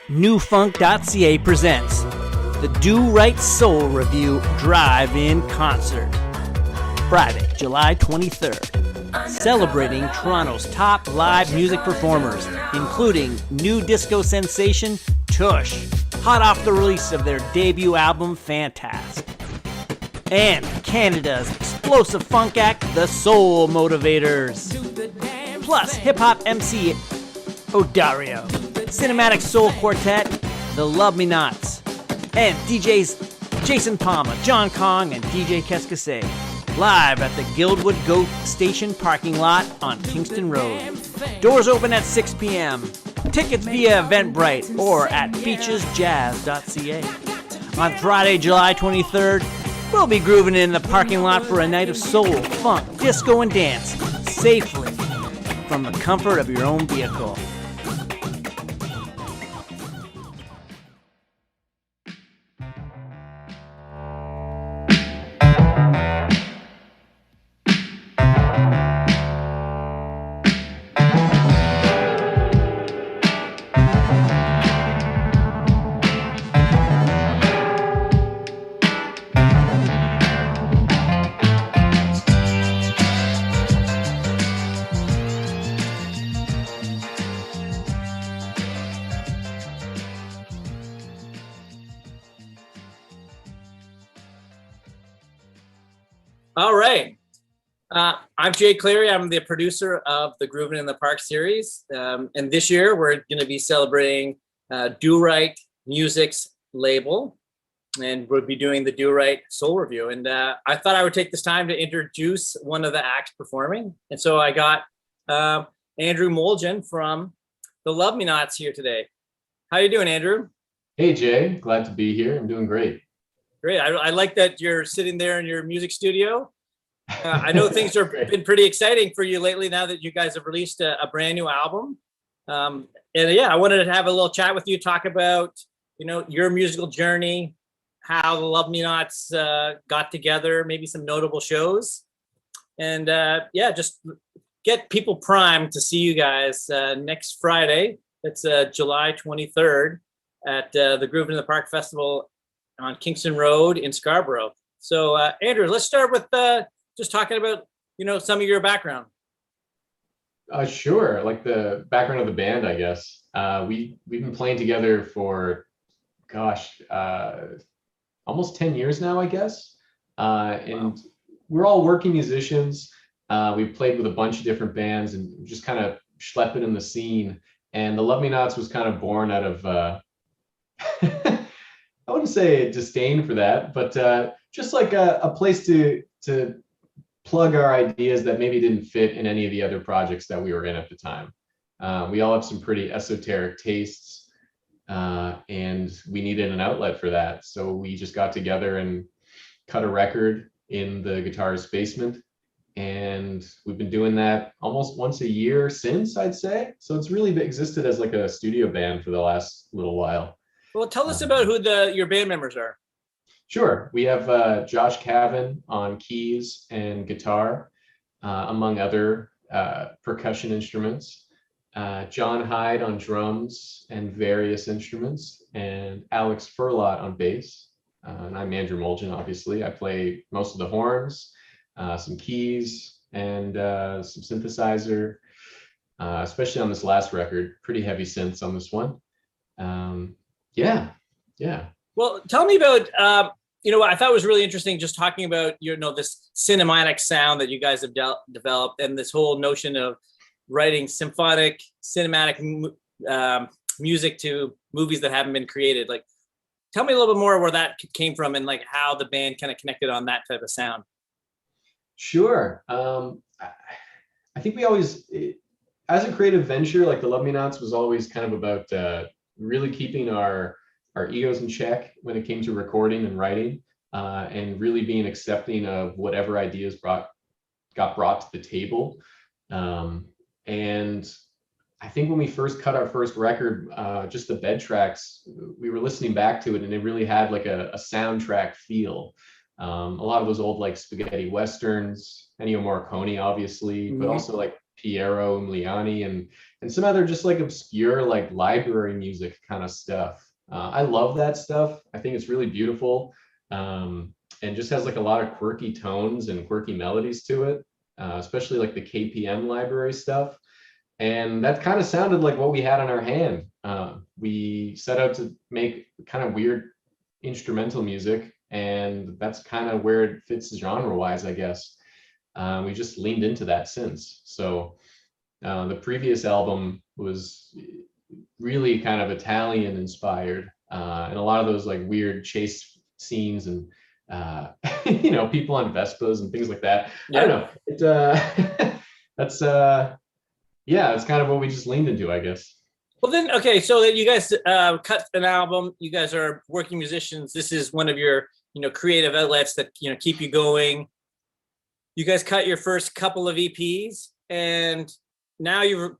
newfunk.ca presents the Do Right Soul Revue Drive-In Concert, Friday, July 23rd, celebrating Toronto's top live music performers, including new disco sensation Tush, hot off the release of their debut album Fantastic, and Canada's explosive funk act, the Soul Motivators, plus hip-hop MC Odario, cinematic soul quartet, the Luvmenauts, and DJs Jason Palma, John Kong, and DJ Keskase, live at the Guildwood Goat Station parking lot on Kingston Road. Doors open at 6 p.m. Tickets via Eventbrite or at beachesjazz.ca. On Friday, July 23rd, we'll be grooving in the parking lot for a night of soul, funk, disco, and dance, safely from the comfort of your own vehicle. All right. I'm Jay Cleary. I'm the producer of the Groovin in the Park series. And this year we're going to be celebrating Do Right Music's label. And we'll be doing the Do Right Soul Revue. And I thought I would take this time to introduce one of the acts performing. And so I got Andrew Moljgun from the Luvmenauts here today. How you doing, Andrew? Hey, Jay. Glad to be here. I'm doing great. Great. I like that you're sitting there in your music studio. I know things have been pretty exciting for you lately now that you guys have released a brand new album. And yeah, I wanted to have a little chat with you, talk about, your musical journey, how the Luvmenauts got together, maybe some notable shows. And yeah, just get people primed to see you guys next Friday. It's July 23rd at the Groovin in the Park Festival on Kingston Road in Scarborough. So Andrew, let's start with just talking about, some of your background. Sure. Like the background of the band, I guess. We've been playing together for, almost 10 years now, I guess. And wow. We're all working musicians. We've played with a bunch of different bands and just kind of schlepping in the scene. And the Luvmenauts was kind of born out of, I wouldn't say disdain for that, but just like a place to plug our ideas that maybe didn't fit in any of the other projects that we were in at the time. We all have some pretty esoteric tastes, and we needed an outlet for that. So we just got together and cut a record in the guitarist's basement. And we've been doing that almost once a year since, I'd say. So it's really existed as like a studio band for the last little while. Well, tell us about who your band members are. Sure. We have Josh Cavan on keys and guitar, among other percussion instruments. John Hyde on drums and various instruments, and Alex Furlot on bass. And I'm Andrew Moljgun, obviously. I play most of the horns, some keys, and some synthesizer, especially on this last record. Pretty heavy synths on this one. Yeah. Well, tell me about, what I thought was really interesting, just talking about, this cinematic sound that you guys have developed, and this whole notion of writing symphonic, cinematic music to movies that haven't been created. Like, tell me a little bit more where that came from and like how the band kind of connected on that type of sound. Sure. I think we always, as a creative venture, like the Luvmenauts was always kind of about really keeping our egos in check when it came to recording and writing, and really being accepting of whatever ideas got brought to the table. And I think when we first cut our first record, just the bed tracks, we were listening back to it and it really had like a soundtrack feel. A lot of those old like spaghetti westerns, Ennio Morricone, obviously, but also like Piero Umiliani and some other just like obscure like library music kind of stuff. I love that stuff. I think it's really beautiful, and just has like a lot of quirky tones and quirky melodies to it, especially like the KPM library stuff. And that kind of sounded like what we had on our hand. We set out to make kind of weird instrumental music, and that's kind of where it fits genre-wise, I guess. We just leaned into that since. So the previous album was really kind of Italian inspired, and a lot of those like weird chase scenes and people on Vespas and things like that. Yeah. I don't know. That's yeah, it's kind of what we just leaned into, I guess. Well then, okay, so that you guys cut an album, you guys are working musicians. This is one of your, creative outlets that, keep you going. You guys cut your first couple of EPs, and now you've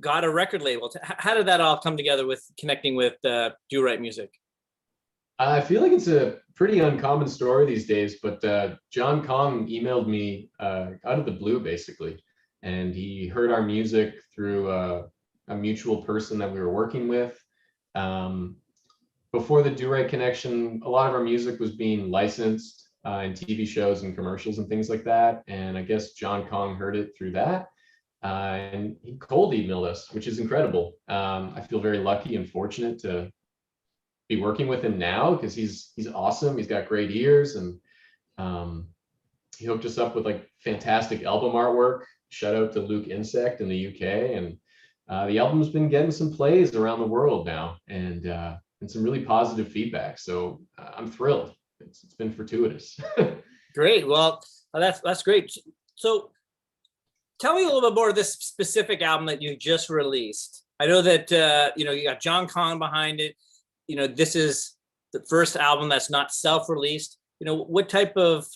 got a record label. How did that all come together with connecting with Do Right Music? I feel like it's a pretty uncommon story these days, but John Kong emailed me out of the blue, basically. And he heard our music through a mutual person that we were working with. Before the Do Right connection, a lot of our music was being licensed in TV shows and commercials and things like that. And I guess John Kong heard it through that. And he cold emailed us, which is incredible. I feel very lucky and fortunate to be working with him now, because he's awesome. He's got great ears, and he hooked us up with like fantastic album artwork. Shout out to Luke Insect in the UK, and the album's been getting some plays around the world now, and some really positive feedback. So I'm thrilled. It's been fortuitous. Great. Well, that's great. So tell me a little bit more of this specific album that you just released. I know that you got John Kong behind it. This is the first album that's not self-released. What type of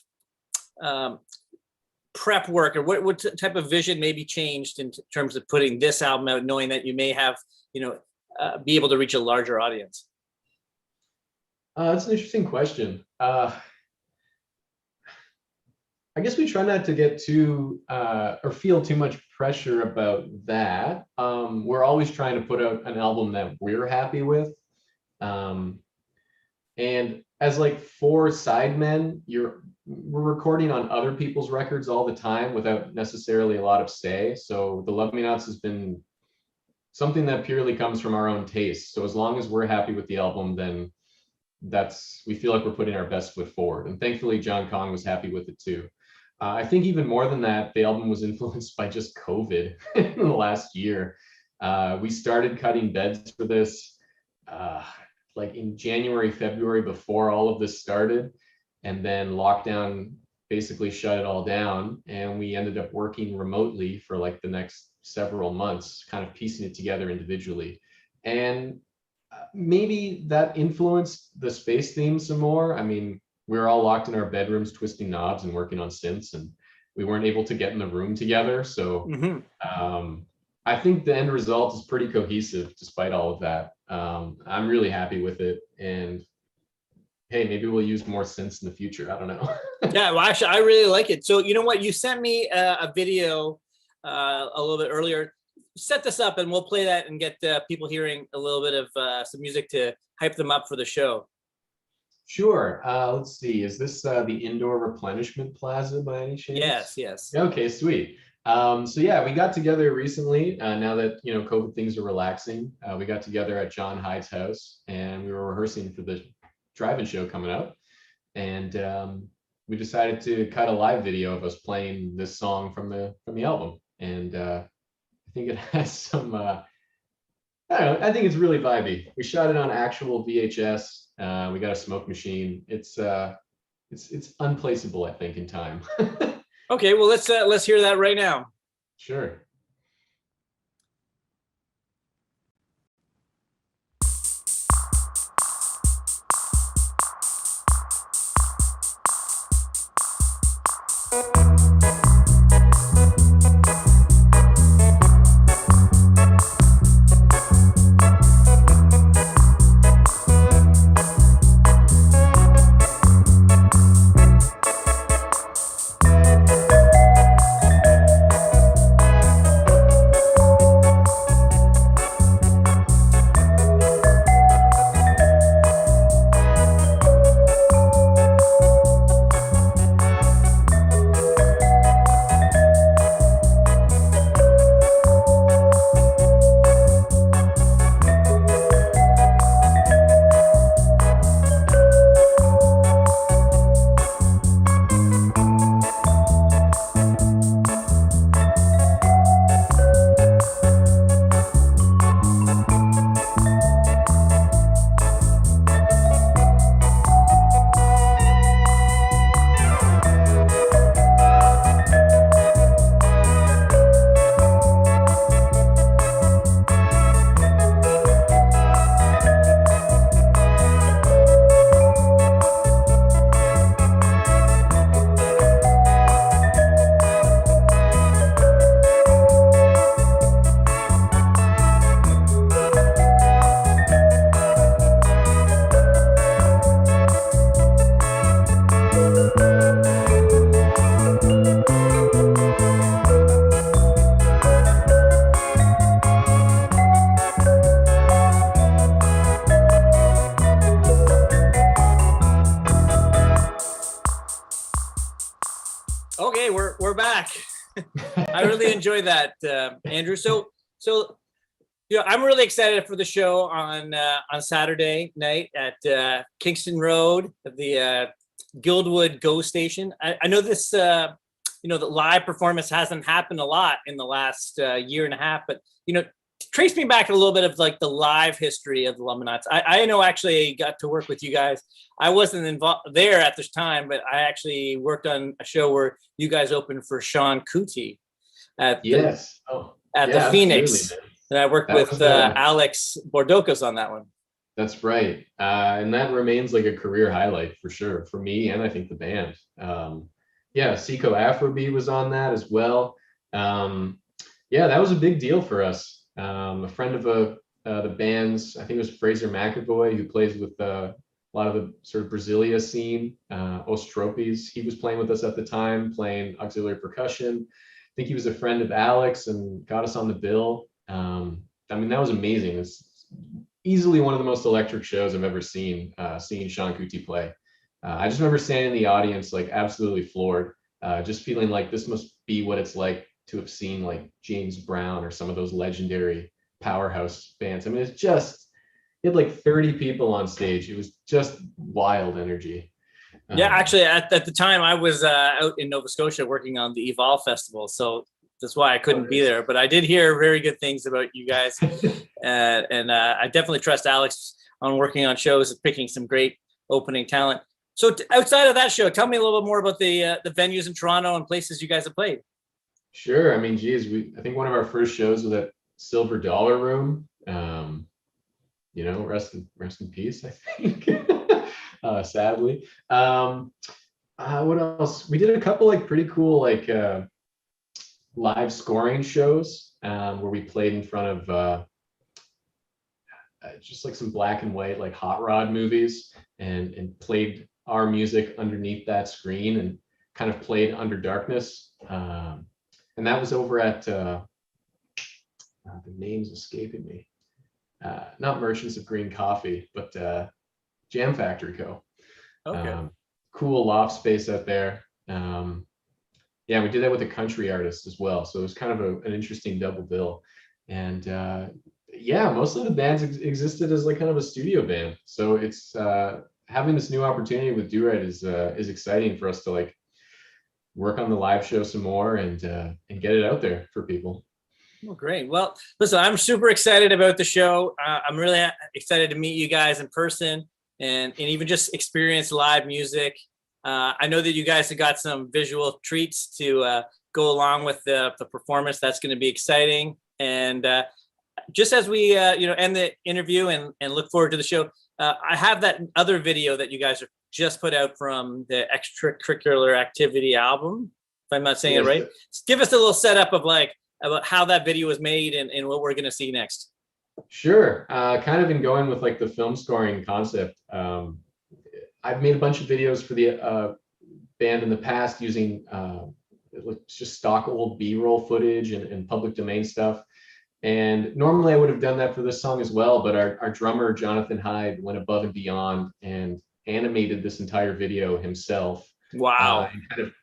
prep work, or what type of vision maybe changed in terms of putting this album out, knowing that you may have, be able to reach a larger audience? That's an interesting question. I guess we try not to get too or feel too much pressure about that. We're always trying to put out an album that we're happy with. And as like 4 sidemen, we're recording on other people's records all the time without necessarily a lot of say. So the Luvmenauts has been something that purely comes from our own taste. So as long as we're happy with the album, then we feel like we're putting our best foot forward. And thankfully, John Kong was happy with it too. I think even more than that, the album was influenced by just COVID in the last year. We started cutting beds for this like in January, February, before all of this started. And then lockdown basically shut it all down. And we ended up working remotely for like the next several months, kind of piecing it together individually. And maybe that influenced the space theme some more. I mean, we were all locked in our bedrooms, twisting knobs and working on synths, and we weren't able to get in the room together. So I think the end result is pretty cohesive despite all of that. I'm really happy with it. And hey, maybe we'll use more synths in the future. I don't know. Yeah, well, actually, I really like it. So you know what? You sent me a video a little bit earlier. Set this up and we'll play that and get people hearing a little bit of some music to hype them up for the show. Sure. Let's see. Is this the Indoor Replenishment Plaza by any chance? Yes, yes. Okay, sweet. So yeah, we got together recently. Now that COVID things are relaxing, we got together at John Hyde's house, and we were rehearsing for the drive-in show coming up. And we decided to cut a live video of us playing this song from the album. And I think it has some. I don't know. I think it's really vibey. We shot it on actual VHS. We got a smoke machine. It's unplaceable, I think, in time. Okay, well let's hear that right now. Sure. I really enjoyed that, Andrew. So I'm really excited for the show on Saturday night at Kingston Road, the Guildwood Go Station. I know this, the live performance hasn't happened a lot in the last year and a half, but trace me back a little bit of like the live history of the Luvmenauts. I know actually I got to work with you guys. I wasn't involved there at this time, but I actually worked on a show where you guys opened for Sean Kuti at the Phoenix. And I worked with Alex Bordocas on that one. That's right. And that remains like a career highlight for sure for me, and I think the band. Seco Afrobeat was on that as well. That was a big deal for us. A friend of the band's, I think it was Fraser McAvoy, who plays with a lot of the sort of Brasilia scene, Os Tropes. He was playing with us at the time, playing auxiliary percussion. I think he was a friend of Alex and got us on the bill. That was amazing. It's easily one of the most electric shows I've ever seen, seeing Sean Kuti play. I just remember standing in the audience, like absolutely floored, just feeling like this must be what it's like to have seen like James Brown or some of those legendary powerhouse bands. I mean, it had like 30 people on stage. It was just wild energy. Actually, at the time I was out in Nova Scotia working on the Evolve Festival, so that's why I couldn't be there. But I did hear very good things about you guys, and I definitely trust Alex on working on shows and picking some great opening talent. So outside of that show, tell me a little bit more about the venues in Toronto and places you guys have played. Sure. I mean, I think one of our first shows was at Silver Dollar Room. Rest in peace, I think. Sadly. What else? We did a couple like pretty cool like live scoring shows where we played in front of just like some black and white like hot rod movies and played our music underneath that screen and kind of played under darkness. And that was over at the name's escaping me. Not Merchants of Green Coffee, but Jam Factory Co. Okay. Cool loft space out there. We did that with a country artist as well. So it was kind of an interesting double bill. And most of the bands existed as like kind of a studio band. So it's having this new opportunity with Do Right is exciting for us to like work on the live show some more and get it out there for people. Well, great. Well, listen, I'm super excited about the show. I'm really excited to meet you guys in person and even just experience live music. I know that you guys have got some visual treats to go along with the performance. That's going to be exciting. And just as we end the interview and look forward to the show, I have that other video that you guys are just put out from the Extravehicular Activity album, if I'm not saying it right. Give us a little setup of like about how that video was made and what we're going to see next. Sure. Kind of in going with like the film scoring concept. I've made a bunch of videos for the band in the past using just stock old B-roll footage and public domain stuff. And normally I would have done that for this song as well, but our drummer, Jonathan Hyde, went above and beyond and animated this entire video himself. Wow.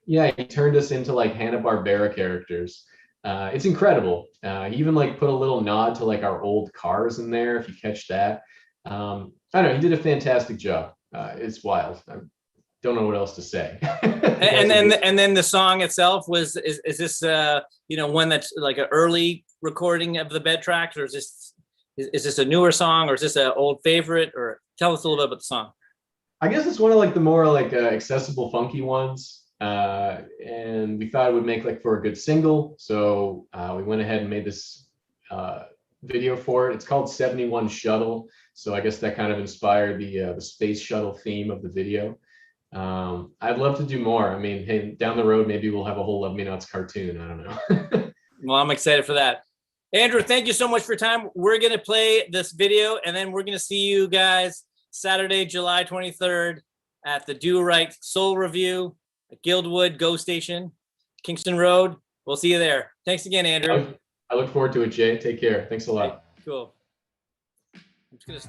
He turned us into like Hanna-Barbera characters. It's incredible. He even like put a little nod to like our old cars in there, if you catch that. I don't know, he did a fantastic job. It's wild. I don't know what else to say. and then the song itself is this one that's like an early recording of the bed tracks, or is this a newer song, or is this an old favorite? Or tell us a little bit about the song. I guess it's one of like the more like accessible funky ones, and we thought it would make like for a good single, so we went ahead and made this video for it. It's called 71 Shuttle, so I guess that kind of inspired the space shuttle theme of the video. I'd love to do more. I mean, hey, down the road maybe we'll have a whole Luvmenauts cartoon. I don't know. Well, I'm excited for that. Andrew, thank you so much for your time. We're going to play this video, and then we're going to see you guys Saturday, July 23rd at the Do Right Soul Revue at Guildwood Go Station, Kingston Road. We'll see you there. Thanks again, Andrew. I look forward to it, Jay. Take care. Thanks a lot. Cool. I'm just going to